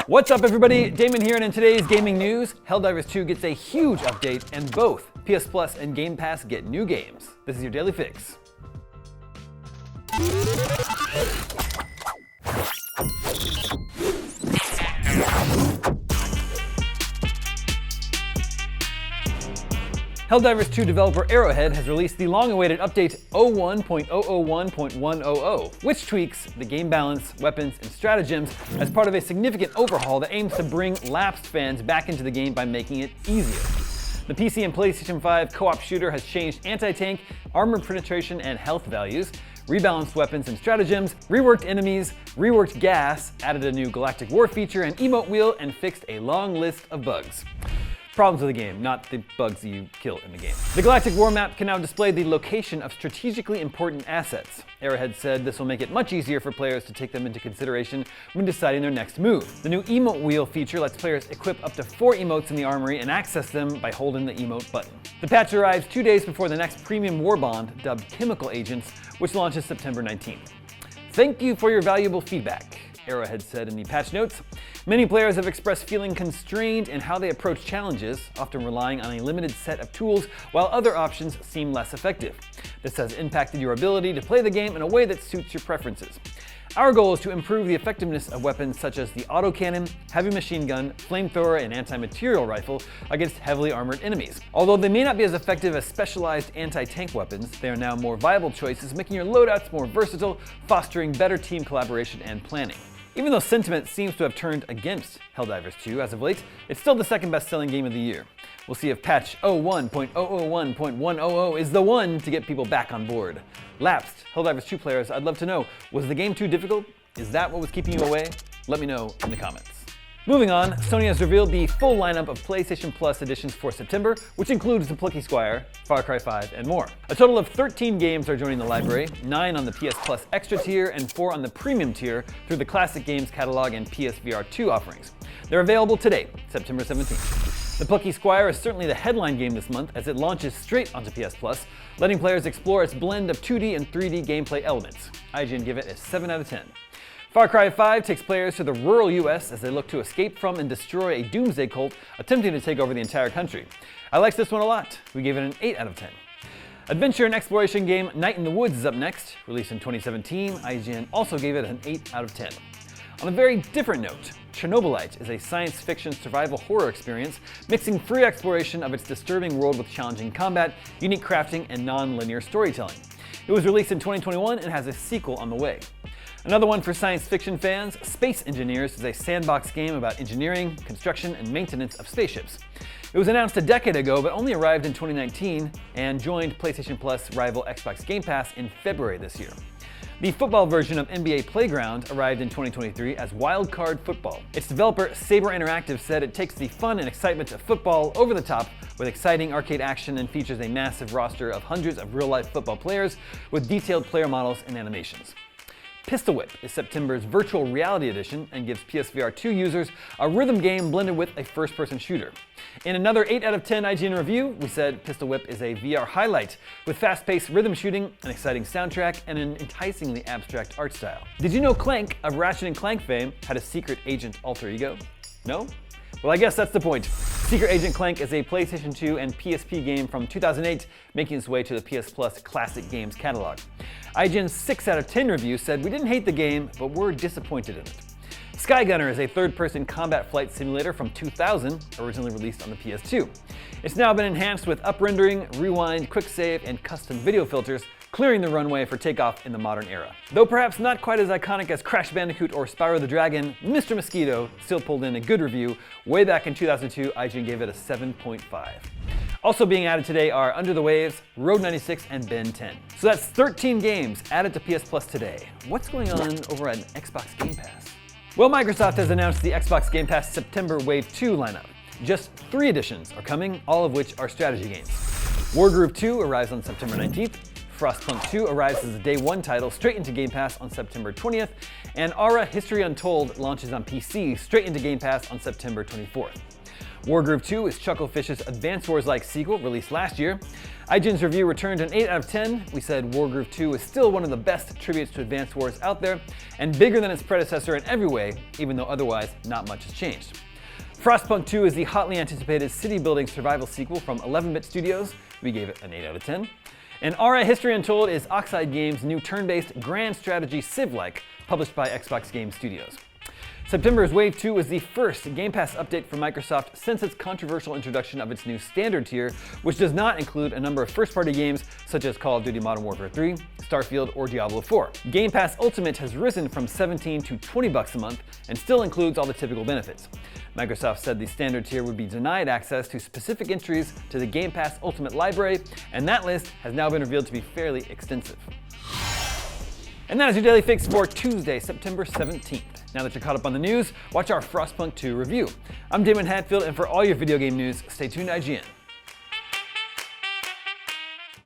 What's up everybody, Damon here, and in today's gaming news, Helldivers 2 gets a huge update and both PS Plus and Game Pass get new games. This is your Daily Fix. Helldivers 2 developer Arrowhead has released the long-awaited update 01.001.100, which tweaks the game balance, weapons, and stratagems as part of a significant overhaul that aims to bring lapsed fans back into the game by making it easier. The PC and PlayStation 5 co-op shooter has changed anti-tank, armor penetration, and health values, rebalanced weapons and stratagems, reworked enemies, reworked gas, added a new Galactic War feature and emote wheel, and fixed a long list of bugs. Problems with the game, not the bugs you kill in the game. The Galactic War map can now display the location of strategically important assets. Arrowhead said this will make it much easier for players to take them into consideration when deciding their next move. The new emote wheel feature lets players equip up to 4 emotes in the armory and access them by holding the emote button. The patch arrives 2 days before the next premium Warbond, dubbed Chemical Agents, which launches September 19th. Thank you for your valuable feedback, Arrowhead said in the patch notes. Many players have expressed feeling constrained in how they approach challenges, often relying on a limited set of tools, while other options seem less effective. This has impacted your ability to play the game in a way that suits your preferences. Our goal is to improve the effectiveness of weapons such as the autocannon, heavy machine gun, flamethrower, and anti-material rifle against heavily armored enemies. Although they may not be as effective as specialized anti-tank weapons, they are now more viable choices, making your loadouts more versatile, fostering better team collaboration and planning. Even though sentiment seems to have turned against Helldivers 2 as of late, it's still the second best-selling game of the year. We'll see if patch 01.001.100 is the one to get people back on board. Lapsed Helldivers 2 players, I'd love to know, was the game too difficult? Is that what was keeping you away? Let me know in the comments. Moving on, Sony has revealed the full lineup of PlayStation Plus editions for September, which includes the Plucky Squire, Far Cry 5, and more. A total of 13 games are joining the library, 9 on the PS Plus Extra tier and 4 on the Premium tier through the Classic Games catalog and PSVR 2 offerings. They're available today, September 17th. The Plucky Squire is certainly the headline game this month as it launches straight onto PS Plus, letting players explore its blend of 2D and 3D gameplay elements. IGN give it a 7 out of 10. Far Cry 5 takes players to the rural US as they look to escape from and destroy a doomsday cult attempting to take over the entire country. I liked this one a lot. We gave it an 8 out of 10. Adventure and exploration game Night in the Woods is up next. Released in 2017, IGN also gave it an 8 out of 10. On a very different note, Chernobylite is a science fiction survival horror experience mixing free exploration of its disturbing world with challenging combat, unique crafting, and non-linear storytelling. It was released in 2021 and has a sequel on the way. Another one for science fiction fans, Space Engineers is a sandbox game about engineering, construction, and maintenance of spaceships. It was announced a decade ago, but only arrived in 2019 and joined PlayStation Plus rival Xbox Game Pass in February this year. The football version of NBA Playground arrived in 2023 as Wild Card Football. Its developer, Saber Interactive, said it takes the fun and excitement of football over the top with exciting arcade action and features a massive roster of hundreds of real-life football players with detailed player models and animations. Pistol Whip is September's virtual reality edition and gives PSVR 2 users a rhythm game blended with a first-person shooter. In another 8 out of 10 IGN review, we said Pistol Whip is a VR highlight with fast-paced rhythm shooting, an exciting soundtrack, and an enticingly abstract art style. Did you know Clank of Ratchet & Clank fame had a secret agent alter ego? No? Well, I guess that's the point. Secret Agent Clank is a PlayStation 2 and PSP game from 2008, making its way to the PS Plus Classic Games catalog. IGN's 6 out of 10 review said, "We didn't hate the game, but we're disappointed in it." Skygunner is a third-person combat flight simulator from 2000, originally released on the PS2. It's now been enhanced with up-rendering, rewind, quick save, and custom video filters, clearing the runway for takeoff in the modern era. Though perhaps not quite as iconic as Crash Bandicoot or Spyro the Dragon, Mr. Mosquito still pulled in a good review. Way back in 2002, IGN gave it a 7.5. Also being added today are Under the Waves, Road 96, and Ben 10. So that's 13 games added to PS Plus today. What's going on over at Xbox Game Pass? Well, Microsoft has announced the Xbox Game Pass September Wave 2 lineup. Just 3 editions are coming, all of which are strategy games. Wargroove 2 arrives on September 19th. Frostpunk 2 arrives as a Day 1 title straight into Game Pass on September 20th, and Ara History Untold launches on PC straight into Game Pass on September 24th. Wargroove 2 is Chucklefish's Advance Wars-like sequel released last year. IGN's review returned an 8 out of 10. We said Wargroove 2 is still one of the best tributes to Advance Wars out there, and bigger than its predecessor in every way, even though otherwise not much has changed. Frostpunk 2 is the hotly anticipated city-building survival sequel from 11-Bit Studios. We gave it an 8 out of 10. And Ara History Untold is Oxide Games' new turn-based grand strategy Civ-like, published by Xbox Game Studios. September's Wave 2 was the first Game Pass update from Microsoft since its controversial introduction of its new standard tier, which does not include a number of first-party games such as Call of Duty Modern Warfare 3, Starfield, or Diablo 4. Game Pass Ultimate has risen from $17 to $20 a month and still includes all the typical benefits. Microsoft said the standard tier would be denied access to specific entries to the Game Pass Ultimate library, and that list has now been revealed to be fairly extensive. And that is your Daily Fix for Tuesday, September 17th. Now that you're caught up on the news, watch our Frostpunk 2 review. I'm Damon Hatfield, and for all your video game news, stay tuned to IGN.